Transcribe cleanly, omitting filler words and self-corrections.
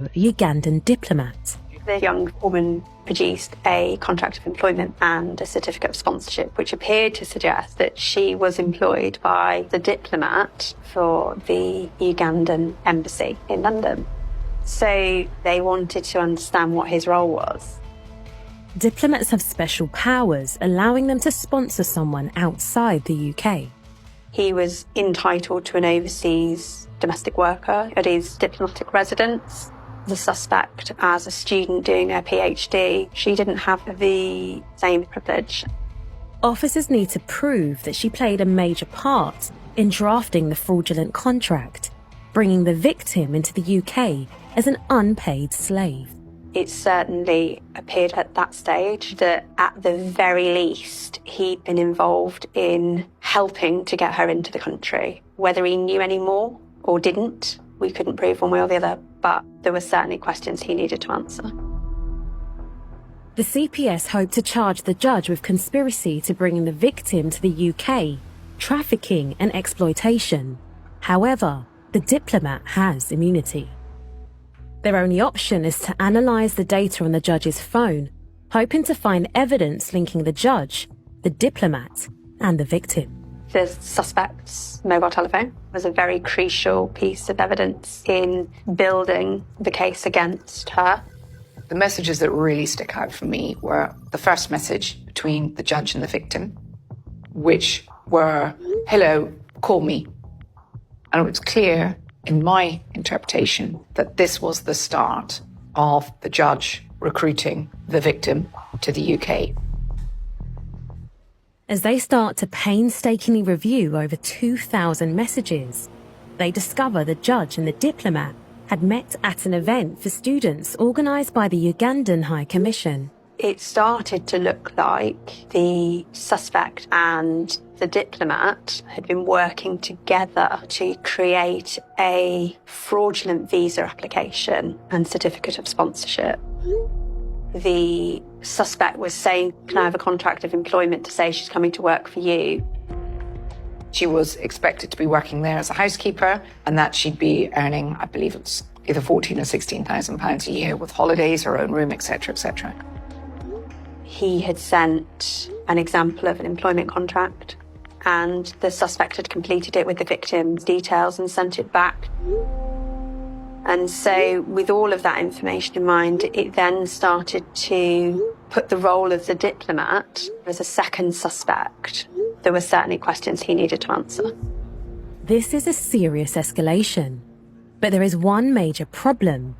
a Ugandan diplomat. The young woman produced a contract of employment and a certificate of sponsorship, which appeared to suggest that she was employed by the diplomat for the Ugandan embassy in London. So they wanted to understand what his role was. Diplomats have special powers, allowing them to sponsor someone outside the UK. He was entitled to an overseas domestic worker at his diplomatic residence. The suspect, as a student doing her PhD, she didn't have the same privilege. Officers need to prove that she played a major part in drafting the fraudulent contract, bringing the victim into the UK as an unpaid slave. It certainly appeared at that stage that, at the very least, he'd been involved in helping to get her into the country. Whether he knew any more or didn't, we couldn't prove one way or the other, but there were certainly questions he needed to answer. The CPS hoped to charge the judge with conspiracy to bring the victim to the UK, trafficking and exploitation. However, the diplomat has immunity. Their only option is to analyse the data on the judge's phone, hoping to find evidence linking the judge, the diplomat, and the victim. The suspect's mobile telephone was a very crucial piece of evidence in building the case against her. The messages that really stick out for me were the first message between the judge and the victim, which were, "Hello, call me." And it was clear in my interpretation that this was the start of the judge recruiting the victim to the UK. As they start to painstakingly review over 2,000 messages, they discover the judge and the diplomat had met at an event for students organised by the Ugandan High Commission. It started to look like the suspect and the diplomat had been working together to create a fraudulent visa application and certificate of sponsorship. The suspect was saying, "Can I have a contract of employment to say she's coming to work for you?" She was expected to be working there as a housekeeper and that she'd be earning, I believe it's either £14,000 or £16,000 a year with holidays, her own room, etc., etc. He had sent an example of an employment contract and the suspect had completed it with the victim's details and sent it back. And so with all of that information in mind, it then started to put the role of the diplomat as a second suspect. There were certainly questions he needed to answer. This is a serious escalation, but there is one major problem.